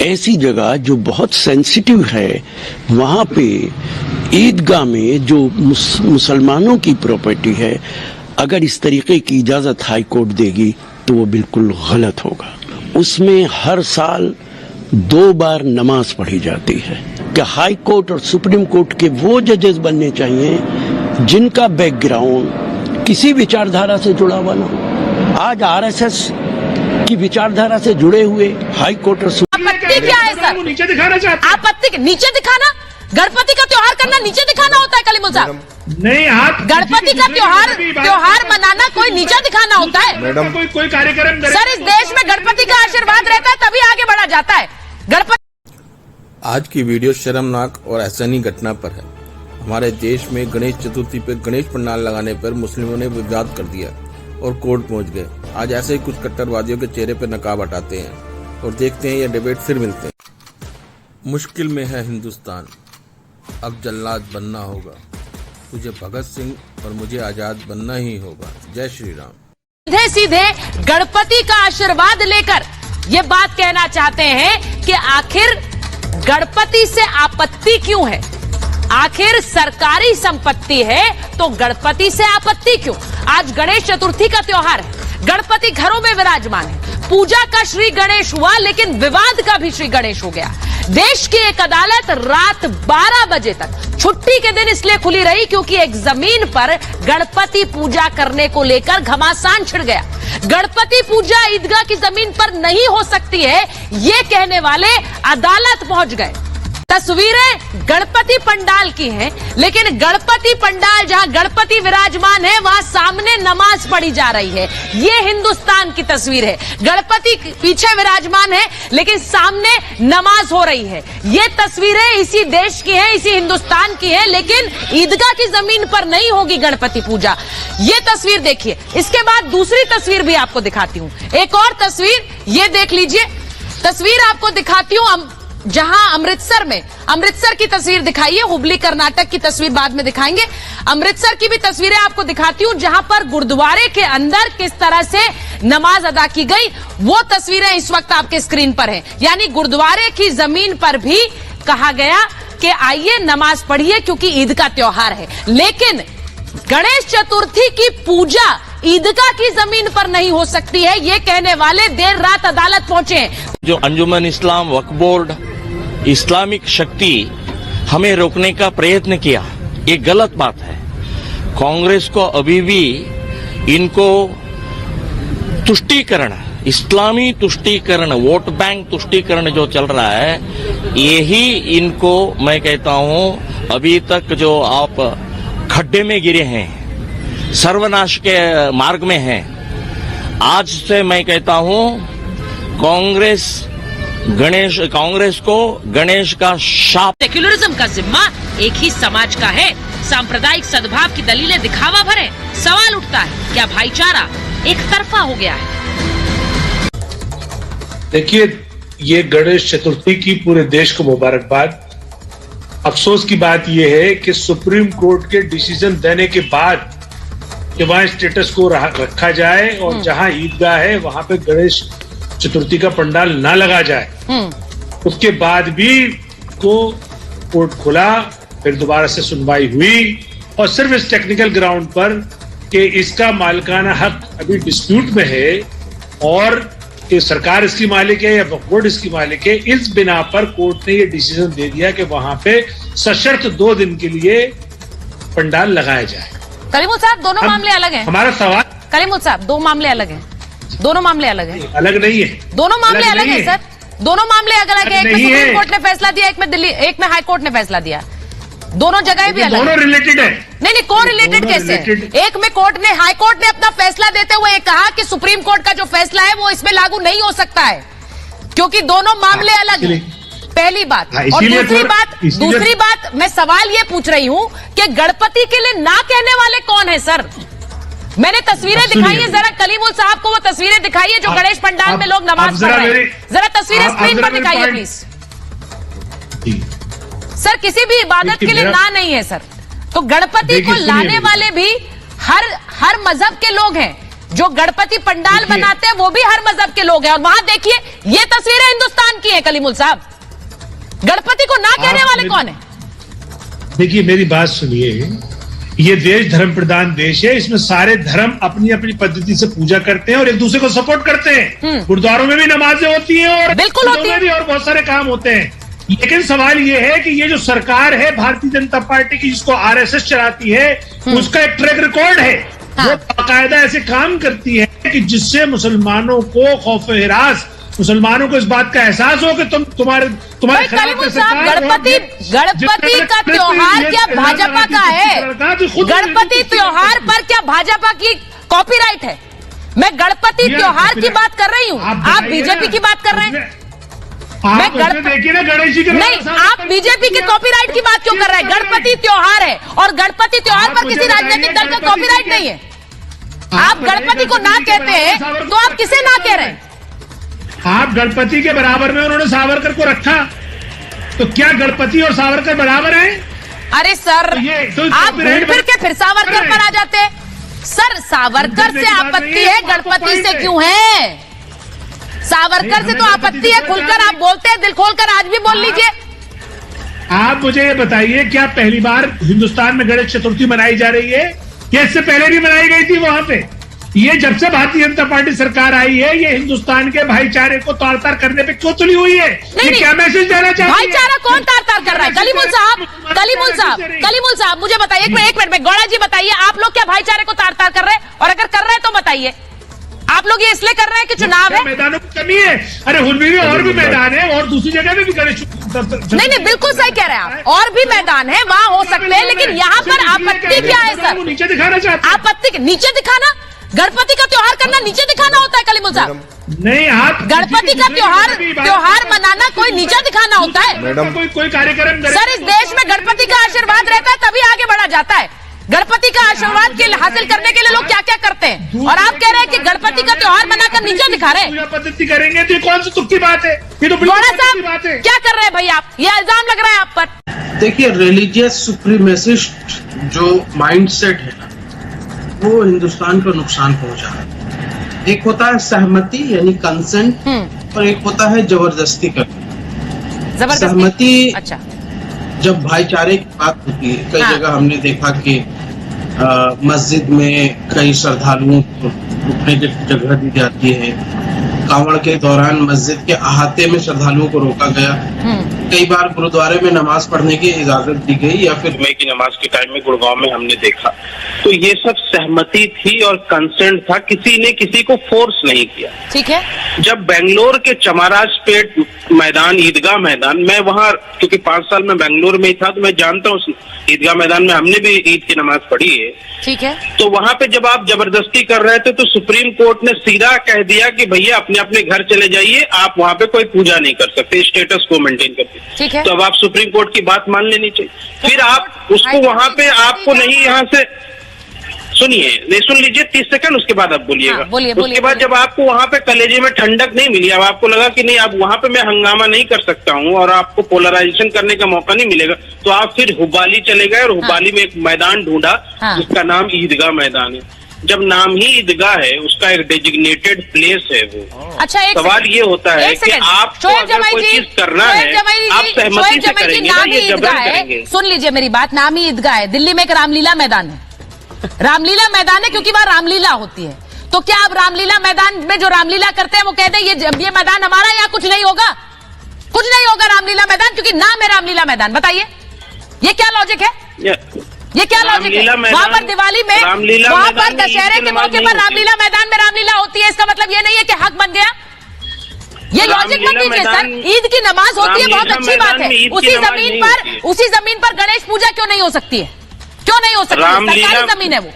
ऐसी जगह जो बहुत सेंसिटिव है, वहां पे ईदगाह में जो मुसलमानों की प्रॉपर्टी है, अगर इस तरीके की इजाजत हाई कोर्ट देगी तो वो बिल्कुल गलत होगा। उसमें हर साल 2 बार नमाज पढ़ी जाती है कि हाई कोर्ट और सुप्रीम कोर्ट के वो जजेस बनने चाहिए जिनका बैकग्राउंड किसी विचारधारा से जुड़ा हुआ ना हो। आज आरएसएस की विचारधारा से जुड़े हुए हाई कोर्ट और आपत्ति क्या है सर? नीचे दिखाना चाहते हैं। आपत्ति नीचे दिखाना? गणपति का त्योहार करना नीचे दिखाना होता है कलीमुल साहब? नहीं, आप गणपति का त्योहार मनाना कोई नीचे दिखाना होता है? मैडम कोई कार्यक्रम सर, इस देश में गणपति का आशीर्वाद रहता है तभी आगे बढ़ा जाता है। गणपति आज की वीडियो शर्मनाक और ऐसनी घटना पर है। हमारे देश में गणेश चतुर्थी पर गणेश पंडाल लगाने पर मुस्लिमों ने विवाद कर दिया और कोर्ट पहुंच गए। आज ऐसे ही कुछ कट्टरवादियों के चेहरे पर नकाब हटाते हैं और देखते हैं ये डिबेट फिर मिलते हैं। मुश्किल में है हिंदुस्तान, अब जल्लाद बनना होगा। तुझे भगत सिंह और मुझे आजाद बनना ही होगा। जय श्री राम। सीधे सीधे गणपति का आशीर्वाद लेकर ये बात कहना चाहते हैं कि आखिर गणपति से आपत्ति क्यों है? आखिर सरकारी संपत्ति है तो गणपति से आपत्ति क्यों? आज गणेश चतुर्थी का त्योहार है, गणपति घरों में विराजमान है, पूजा का श्री गणेश हुआ लेकिन विवाद का भी श्री गणेश हो गया। देश की एक अदालत रात 12 बजे तक, छुट्टी के दिन इसलिए खुली रही क्योंकि एक जमीन पर गणपति पूजा करने को लेकर घमासान छिड़ गया। गणपति पूजा ईदगाह की जमीन पर नहीं हो सकती है, ये कहने वाले अदालत पहुंच गए। तस्वीरें गणपति पंडाल की हैं, लेकिन गणपति पंडाल जहां गणपति विराजमान है वहां सामने नमाज पढ़ी जा रही है। ये हिंदुस्तान की तस्वीर है। गणपति पीछे विराजमान है लेकिन सामने नमाज हो रही है। ये तस्वीरें इसी देश की हैं, इसी हिंदुस्तान की हैं, लेकिन ईदगाह की जमीन पर नहीं होगी गणपति पूजा। ये तस्वीर देखिए। इसके बाद दूसरी तस्वीर भी आपको दिखाती हूं। एक और तस्वीर ये देख लीजिए। तस्वीर आपको दिखाती हूं जहां अमृतसर की तस्वीर दिखाई है। हुबली कर्नाटक की तस्वीर बाद में दिखाएंगे। अमृतसर की भी तस्वीरें आपको दिखाती हूं जहां पर गुरुद्वारे के अंदर किस तरह से नमाज अदा की गई, वो तस्वीरें इस वक्त आपके स्क्रीन पर हैं। यानी गुरुद्वारे की जमीन पर भी कहा गया कि आइए नमाज पढ़िए क्योंकि ईद का त्योहार है। लेकिन गणेश चतुर्थी की पूजा ईदगाह की जमीन पर नहीं हो सकती है, ये कहने वाले देर रात अदालत पहुंचे हैं। जो अंजुमन इस्लाम वक्फ बोर्ड इस्लामिक शक्ति हमें रोकने का प्रयत्न किया, ये गलत बात है। कांग्रेस को अभी भी इनको तुष्टीकरण, इस्लामी तुष्टीकरण, वोट बैंक तुष्टीकरण जो चल रहा है, यही इनको मैं कहता हूं अभी तक जो आप खड्डे में गिरे हैं, सर्वनाश के मार्ग में हैं। आज से मैं कहता हूं कांग्रेस को गणेश का शाप। सेक्युलरिज्म का जिम्मा एक ही समाज का है। सांप्रदायिक सद्भाव की दलीलें दिखावा भर है। सवाल उठता है, क्या भाईचारा एक तरफा हो गया है? देखिए, ये गणेश चतुर्थी की पूरे देश को मुबारकबाद। अफसोस की बात यह है कि सुप्रीम कोर्ट के डिसीजन देने के बाद कि वहां स्टेटस को रखा जाए और जहां ईदगाह है वहां पे गणेश चतुर्थी का पंडाल ना लगा जाए, उसके बाद भी को कोर्ट खुला, फिर दोबारा से सुनवाई हुई और सिर्फ इस टेक्निकल ग्राउंड पर कि इसका मालिकाना हक अभी डिस्प्यूट में है और कि सरकार इसकी मालिक है या बोर्ड इसकी मालिक है, इस बिना पर कोर्ट ने ये डिसीजन दे दिया कि वहां पे सशर्त 2 दिन के लिए पंडाल लगाया जाए। कलीमुल साहब, दोनों मामले अलग हैं। हमारा सवाल, कलीमुल साहब, 2 मामले अलग हैं। दोनों मामले अलग हैं। अलग नहीं है। दोनों मामले अलग हैं सर। दोनों मामले अलग है। एक में सुप्रीम कोर्ट ने फैसला दिया, एक में हाई कोर्ट ने फैसला दिया। दोनों जगह भी अलग है। दोनों रिलेटेड है। नहीं, को रिलेटेड कैसे? एक में हाई कोर्ट ने अपना फैसला देते हुए कहा कि सुप्रीम कोर्ट का जो फैसला है वो इसमें लागू नहीं हो सकता है क्योंकि दोनों मामले अलग हैं। पहली बात। और दूसरी बात मैं सवाल ये पूछ रही हूं कि गणपति के लिए ना कहने वाले कौन है सर? मैंने तस्वीरें दिखाई है, जरा कलीमुल साहब को वो तस्वीरें दिखाइए जो गणेश पंडाल में लोग नमाज पढ़ रहे हैं। जरा तस्वीरें स्क्रीन पर दिखाइए प्लीज। सर, किसी भी इबादत के लिए ना नहीं है सर। तो गणपति को लाने वाले भी हर मजहब के लोग हैं। जो गणपति पंडाल बनाते हैं वो भी हर मजहब के लोग हैं। और वहां देखिए, ये तस्वीरें हिंदुस्तान की है। कलीमुल साहब? गणपति को ना कहने वाले कौन है? देखिए मेरी बात सुनिए, ये देश धर्म प्रधान देश है, इसमें सारे धर्म अपनी अपनी पद्धति से पूजा करते हैं और एक दूसरे को सपोर्ट करते हैं। गुरुद्वारों में भी नमाजें होती हैं और बिल्कुल होती है, भी और बहुत सारे काम होते हैं। लेकिन सवाल ये है कि ये जो सरकार है भारतीय जनता पार्टी की, जिसको आरएसएस चलाती है, उसका एक ट्रैक रिकॉर्ड है। वो बाकायदा ऐसे काम करती है कि जिससे मुसलमानों को खौफ हिरास, मुसलमानों को इस बात का एहसास हो कि तुम्हारे कलीमुल साहब, गणपति का त्योहार क्या भाजपा का है? गणपति त्योहार पर क्या भाजपा की कॉपीराइट है? मैं गणपति त्योहार की बात कर रही हूँ, आप बीजेपी की बात कर रहे हैं। मैं देखिए ना गणेश जी के नहीं, आप बीजेपी के कॉपीराइट की बात क्यों कर रहे हैं? गणपति त्योहार है और गणपति त्योहार पर किसी राजनीतिक दल का कॉपीराइट नहीं है। आप गणपति को ना कहते हैं तो आप किसे ना कह रहे हैं? आप गणपति के बराबर में उन्होंने सावरकर को रखा, तो क्या गणपति और सावरकर बराबर हैं? अरे सर, आप घूम फिर के फिर सावरकर पर आ जाते हैं। सर, सावरकर से आपत्ति है, गणपति से क्यों है? सावरकर से तो आपत्ति है, खुलकर आप बोलते हैं, दिल खोलकर आज भी बोल लीजिए। आप मुझे ये बताइए, क्या पहली बार हिंदुस्तान में गणेश चतुर्थी मनाई जा रही है या इससे पहले भी मनाई गई थी वहां पे? ये जब से भारतीय जनता पार्टी सरकार आई है, ये हिंदुस्तान के भाईचारे को तार तार करने पे क्यों तुली हुई है? ये क्या मैसेज देना चाहती है? भाईचारा कौन तार तार कर रहा है? कलीमुल साहब मुझे बताइए, एक मिनट में गौड़ा जी बताइए, आप लोग क्या भाईचारे को तार तार कर रहे हैं? और अगर कर रहे हैं तो बताइए, आप लोग ये इसलिए कर रहे हैं कि चुनाव है? मैदानों की कमी है। अरे हुलवी में और भी मैदान है और दूसरी जगह में भी गणेश। नहीं, बिल्कुल सही कह रहे हैं आप, और भी मैदान है, वहां हो सकते हैं, लेकिन यहाँ पर आपत्ति क्या है सर? नीचे दिखाना चाहते हैं। आपत्ति नीचे दिखाना? गणपति का त्योहार करना नीचे दिखाना होता है कलीमुल साहब? नहीं, आप गणपति का त्योहार मनाना कोई नीचे दिखाना होता है? मैडम कोई कार्यक्रम सर, इस देश में गणपति का आशीर्वाद रहता है तभी आगे बढ़ा जाता है। गणपति का आशीर्वाद के हासिल करने के लिए लोग क्या क्या करते हैं, और आप कह रहे हैं कि गणपति का त्योहार मनाकर नीचे दिखा रहे हैं। पद्धति करेंगे तो कौन सी तुक्की बात है? ये तो गौड़ा साहब क्या कर रहे हैं भाई आप? ये इल्जाम लग रहा है आप पर। देखिए, रिलीजियस सुप्रीमेसिस्ट जो माइंडसेट है वो हिंदुस्तान को नुकसान पहुंचा है। एक होता है सहमति यानी कंसेंट, और एक होता है जबरदस्ती करना। सहमति अच्छा, जब भाईचारे की बात होती है, कई जगह हमने देखा कि मस्जिद में कई श्रद्धालुओं को रुकने की जगह दी जाती है। कांवड़ के दौरान मस्जिद के अहाते में श्रद्धालुओं को रोका गया। कई बार गुरुद्वारे में नमाज पढ़ने की इजाजत दी गई, या फिर जुमे की नमाज के टाइम में गुड़गांव में हमने देखा। तो ये सब सहमति थी और कंसेंट था, किसी ने किसी को फोर्स नहीं किया। ठीक है। जब बेंगलोर के चमाराजपेट मैदान, ईदगाह मैदान, मैं वहाँ क्योंकि 5 साल में बेंगलोर में ही था तो मैं जानता हूँ उस ईदगाह मैदान में हमने भी ईद की नमाज पढ़ी है। ठीक है। तो वहाँ पे जब आप जबरदस्ती कर रहे थे तो सुप्रीम कोर्ट ने सीधा कह दिया कि भैया अपने अपने घर चले जाइए, आप वहाँ पे कोई पूजा नहीं कर सकते, स्टेटस को मेंटेन करते। ठीक है। तो अब आप सुप्रीम कोर्ट की बात मान लेनी चाहिए। फिर आप उसको वहाँ पे आपको नहीं, यहाँ से सुनिए, नहीं सुन लीजिए 30 सेकंड, उसके बाद आप बोलिएगा। उसके बाद जब आपको वहाँ पे कलेजे में ठंडक नहीं मिली, अब आपको लगा कि नहीं अब वहाँ पे मैं हंगामा नहीं कर सकता हूँ और आपको पोलराइजेशन करने का मौका नहीं मिलेगा, तो आप फिर हुबाली चले गए और हुबाली में एक मैदान ढूंढा जिसका नाम ईदगाह मैदान है। जब नाम ही ईदगाह है, उसका एक डेजिग्नेटेड प्लेस है वो। अच्छा, सवाल ये होता है कि आपको अगर कोई चीज करना है, आप सहमति से करेंगे ना, ये जबरन करेंगे। सुन लीजिए मेरी बात, नाम ही ईदगाह है। दिल्ली में एक रामलीला मैदान है, रामलीला मैदान है क्योंकि वहां रामलीला होती है। तो क्या आप रामलीला मैदान में जो रामलीला करते हैं वो कहते हैं ये मैदान हमारा, यहाँ कुछ नहीं होगा? कुछ नहीं होगा रामलीला मैदान क्योंकि नाम है रामलीला मैदान। बताइए ये क्या लॉजिक है? ये क्या लॉजिक है? वहां पर दिवाली में, वहां पर दशहरे के मौके पर रामलीला मैदान में रामलीला होती है, इसका मतलब ये नहीं है कि हक बन गया। ये लॉजिक मत दीजिए सर। ईद की नमाज होती है, बहुत अच्छी बात है। उसी जमीन पर गणेश पूजा क्यों नहीं हो सकती है? क्यों नहीं हो सकती? सरकारी जमीन है वो।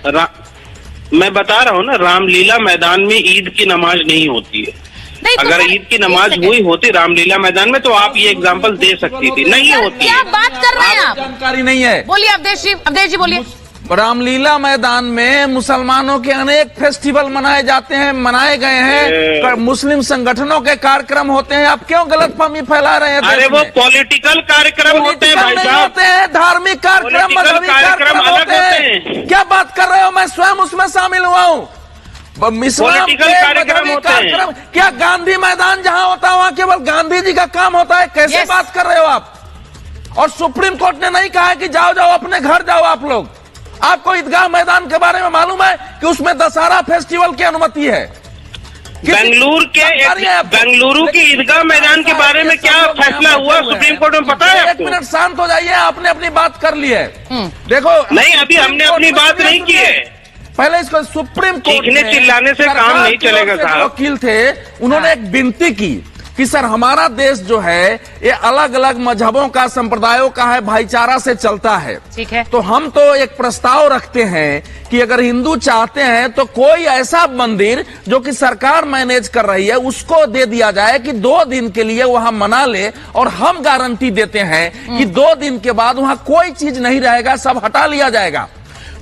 मैं बता रहा हूँ ना, रामलीला मैदान में ईद की नमाज नहीं होती है। अगर ईद की नमाज हुई होती रामलीला मैदान में तो आप ये एग्जांपल दे सकती थी, नहीं होती। क्या बात कर रहे हैं आप? जानकारी नहीं है। बोलिए अवधेश जी बोलिए। रामलीला मैदान में मुसलमानों के अनेक फेस्टिवल मनाए जाते हैं, मनाए गए हैं, मुस्लिम संगठनों के कार्यक्रम होते हैं। आप क्यों गलतफहमी फैला रहे हैं? अरे वो पॉलिटिकल कार्यक्रम होते हैं भाई साहब, होते हैं, धार्मिक कार्यक्रम, मजहबी कार्यक्रम होते हैं। क्या बात कर रहे हो? मैं स्वयं उसमें शामिल हुआ हूँ। इस्लाम के मजहबी कार्यक्रम, क्या गांधी मैदान जहां होता है वहां केवल गांधी जी का काम होता है? कैसे बात कर रहे हो आप? और सुप्रीम कोर्ट ने नहीं कहा कि जाओ जाओ अपने घर जाओ आप लोग। आपको ईदगाह मैदान के बारे में मालूम है कि उसमें दशहरा फेस्टिवल की अनुमति है? बेंगलुरु के ईदगाह मैदान के बारे में क्या फैसला हुआ सुप्रीम कोर्ट में पता है? एक मिनट शांत हो जाइए, आपने अपनी बात कर ली है। देखो नहीं, अभी हमने अपनी बात नहीं की है। पहले इसको सुप्रीम कोर्ट में चिल्लाने से काम नहीं चलेगा साहब। वकील थे, उन्होंने एक विनती की कि सर हमारा देश जो है ये अलग अलग मजहबों का, संप्रदायों का है, भाईचारा से चलता है। ठीक है, तो हम तो एक प्रस्ताव रखते हैं कि अगर हिंदू चाहते हैं तो कोई ऐसा मंदिर जो कि सरकार मैनेज कर रही है उसको दे दिया जाए कि 2 दिन के लिए वहां मना ले, और हम गारंटी देते हैं कि 2 दिन के बाद वहां कोई चीज नहीं रहेगा, सब हटा लिया जाएगा।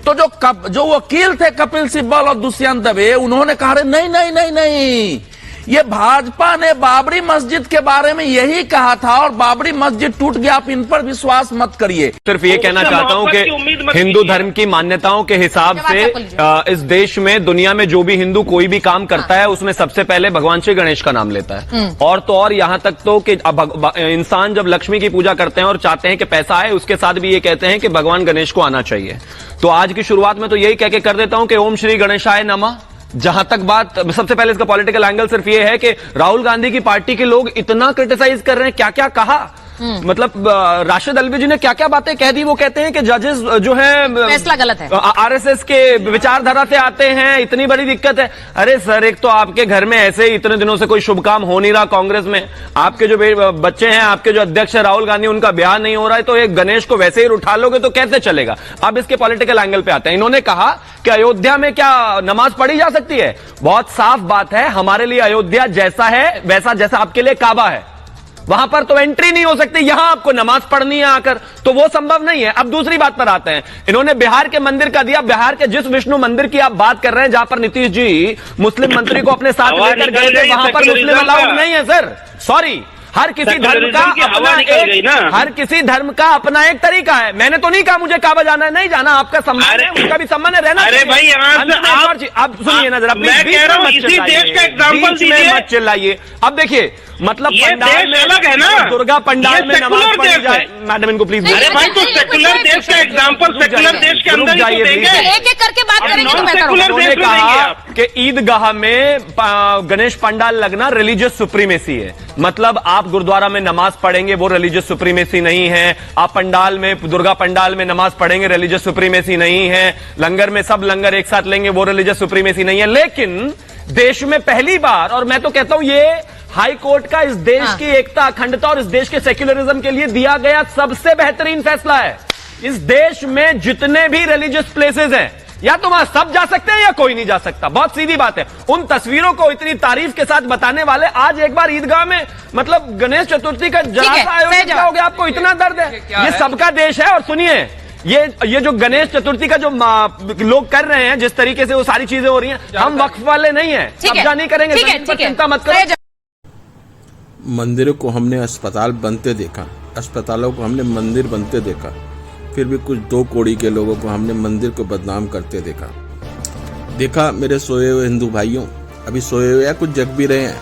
तो जो वकील थे कपिल सिब्बल और दुष्यंत दवे, उन्होंने कहा नहीं नहीं नहीं नहीं, ये भाजपा ने बाबरी मस्जिद के बारे में यही कहा था और बाबरी मस्जिद टूट गया, आप इन पर विश्वास मत करिए। सिर्फ ये कहना चाहता हूं कि हिंदू धर्म की मान्यताओं के हिसाब से इस देश में, दुनिया में जो भी हिंदू कोई भी काम करता है उसमें सबसे पहले भगवान श्री गणेश का नाम लेता है। और तो और यहां तक तो कि इंसान जब लक्ष्मी की पूजा करते हैं और चाहते हैं कि पैसा आए, उसके साथ भी ये कहते हैं कि भगवान गणेश को आना चाहिए। तो आज की शुरुआत में तो यही कह के कर देता हूं कि ओम श्री गणेशाय नमः। जहां तक बात, सबसे पहले इसका पॉलिटिकल एंगल सिर्फ ये है कि राहुल गांधी की पार्टी के लोग इतना क्रिटिसाइज कर रहे हैं, क्या क्या कहा, मतलब राशिद अल्वी जी ने क्या क्या बातें कह दी। वो कहते हैं कि जजेस जो है फैसला गलत है, आरएसएस के विचारधारा से आते हैं, इतनी बड़ी दिक्कत है। अरे सर, एक तो आपके घर में ऐसे ही इतने दिनों से कोई शुभ काम हो नहीं रहा कांग्रेस में, आपके जो बच्चे हैं, आपके जो अध्यक्ष है राहुल गांधी, उनका ब्याह नहीं हो रहा है, तो एक गणेश को वैसे ही उठा लोगे तो कैसे चलेगा? अब इसके पॉलिटिकल एंगल पे आते हैं। इन्होंने कहा कि अयोध्या में क्या नमाज पढ़ी जा सकती है? बहुत साफ बात है, हमारे लिए अयोध्या जैसा है वैसा जैसा आपके लिए काबा है, वहां पर तो एंट्री नहीं हो सकती, यहां आपको नमाज पढ़नी है आकर, तो वो संभव नहीं है। अब दूसरी बात पर आते हैं, इन्होंने बिहार के मंदिर का दिया। बिहार के जिस विष्णु मंदिर की आप बात कर रहे हैं, जहां पर नीतीश जी मुस्लिम मंत्री को अपने साथ लेकर गए थे, वहां पर मुस्लिम अलाउड नहीं है सर, सॉरी। हर किसी धर्म का अपना एक तरीका है। मैंने तो नहीं कहा मुझे काबा जाना है, नहीं जाना, आपका सम्मान है, उनका भी सम्मान है, रहना। अरे भाई, अब सुनिए ना जरा, मैं कह रहा हूं इसी देश का एग्जांपल दीजिए, मत चिल्लाइए। अब देखिए, मतलब पंडाल में अलग है ना, दुर्गा पंडाल में नमाज पढ़ी जाए। मैडम इनको प्लीज, अरे भाई, तो सेकुलर देश का एग्जांपल सेकुलर देश के अंदर ही तो देंगे, एक-एक करके बात करेंगे तो बेहतर होगा। उन्होंने कहा कि ईदगाह में गणेश पंडाल लगना रिलीजियस सुप्रीमेसी है, मतलब आप गुरुद्वारा में नमाज पढ़ेंगे वो रिलीजियस सुप्रीमेसी नहीं है, आप पंडाल में, दुर्गा पंडाल में नमाज पढ़ेंगे रिलीजियस सुप्रीमेसी नहीं है, लंगर में सब लंगर एक साथ लेंगे वो रिलीजियस सुप्रीमेसी नहीं है। लेकिन देश में पहली बार, और मैं तो कहता हूं ये हाई कोर्ट का इस देश की एकता, अखंडता और इस देश के सेक्युलरिज्म के लिए दिया गया सबसे बेहतरीन फैसला है। इस देश में जितने भी रिलीजियस प्लेसेस हैं, या तो वहां सब जा सकते हैं या कोई नहीं जा सकता, बहुत सीधी बात है। उन तस्वीरों को इतनी तारीफ के साथ बताने वाले आज एक बार ईदगाह में, मतलब गणेश चतुर्थी का जरा सा आयोजन हो गया, आपको इतना दर्द है? ये सबका देश है। और सुनिए, ये जो गणेश चतुर्थी का जो लोग कर रहे हैं, जिस तरीके से वो सारी चीजें हो रही हैं, हम वक्फ वाले नहीं है, कब्जा नहीं करेंगे, चिंता मत करो। मंदिरों को हमने अस्पताल बनते देखा, अस्पतालों को हमने मंदिर बनते देखा, फिर भी कुछ 2 कौड़ी के लोगों को हमने मंदिर को बदनाम करते देखा। मेरे सोए हुए हिंदू भाइयों, अभी सोए हुए या कुछ जग भी रहे हैं,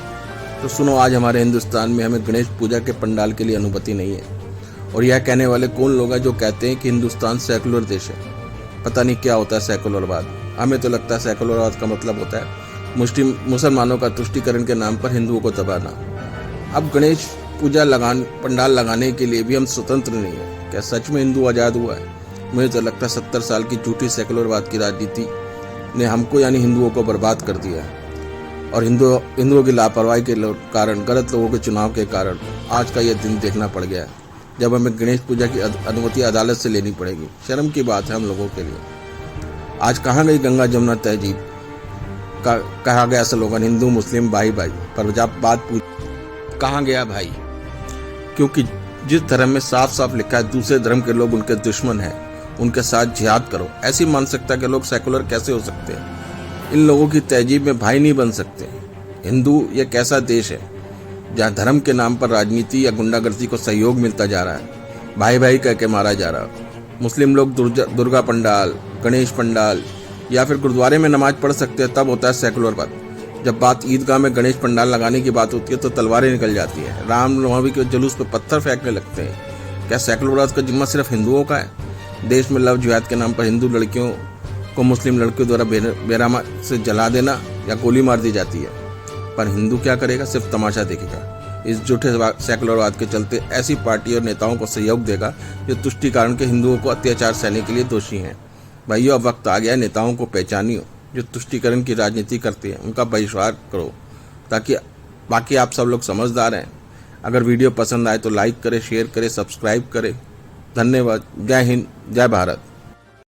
तो सुनो, आज हमारे हिंदुस्तान में हमें गणेश पूजा के पंडाल के लिए अनुमति नहीं है। और यह कहने वाले कौन लोग हैं जो कहते हैं कि हिंदुस्तान सेकुलर देश है? पता नहीं क्या होता है सेकुलरवाद। हमें तो लगता है सेकुलरवाद का मतलब होता है मुसलमानों का तुष्टीकरण के नाम पर हिंदुओं को दबाना। अब गणेश पूजा पंडाल लगाने के लिए भी हम स्वतंत्र नहीं है। क्या सच में हिंदू आज़ाद हुआ है? मुझे तो लगता है 70 साल की झूठी सेकुलरवाद की राजनीति ने हमको यानी हिंदुओं को बर्बाद कर दिया है। और हिंदुओं की लापरवाही के कारण, गलत लोगों के चुनाव के कारण आज का यह दिन देखना पड़ गया है, जब हमें गणेश पूजा की अनुमति अदालत से लेनी पड़ेगी। शर्म की बात है हम लोगों के लिए। आज कहाँ गई गंगा जमुना तहजीब? कहा गया स्लोगन हिंदू मुस्लिम भाई भाई, पर जब बात पूछ कहाँ गया भाई? क्योंकि जिस धर्म में साफ साफ लिखा है दूसरे धर्म के लोग उनके दुश्मन हैं, उनके साथ जिहाद करो, ऐसी मानसिकता के लोग सेकुलर कैसे हो सकते हैं? इन लोगों की तहजीब में भाई नहीं बन सकते। हिंदू ये कैसा देश है जहाँ धर्म के नाम पर राजनीति या गुंडागर्दी को सहयोग मिलता जा रहा है, भाई भाई कह के मारा जा रहा है। मुस्लिम लोग दुर्गा पंडाल, गणेश पंडाल या फिर गुरुद्वारे में नमाज पढ़ सकते हैं, तब होता है सेकुलरवाद। जब बात ईदगाह में गणेश पंडाल लगाने की बात होती है तो तलवारें निकल जाती है, रामनवमी के जुलूस पर पत्थर फेंकने लगते हैं। क्या सेकुलरवाद का जिम्मा सिर्फ हिंदुओं का है? देश में लव जिहाद के नाम पर हिंदू लड़कियों को मुस्लिम लड़कियों द्वारा बेरहमा से जला देना या गोली मार दी जाती है, पर हिंदू क्या करेगा? सिर्फ तमाशा देखेगा। इस झूठे सेकुलरवाद के चलते ऐसी पार्टी और नेताओं को सहयोग देगा जो तुष्टीकरण के हिंदुओं को अत्याचार सहने के लिए दोषी हैं। भाइयों, अब वक्त आ गया है, नेताओं को पहचानियो जो तुष्टीकरण की राजनीति करते हैं, उनका बहिष्कार करो, ताकि बाकी आप सब लोग समझदार हैं। अगर वीडियो पसंद आए तो लाइक करें, शेयर करें, सब्सक्राइब करें। धन्यवाद। जय हिंद, जय भारत।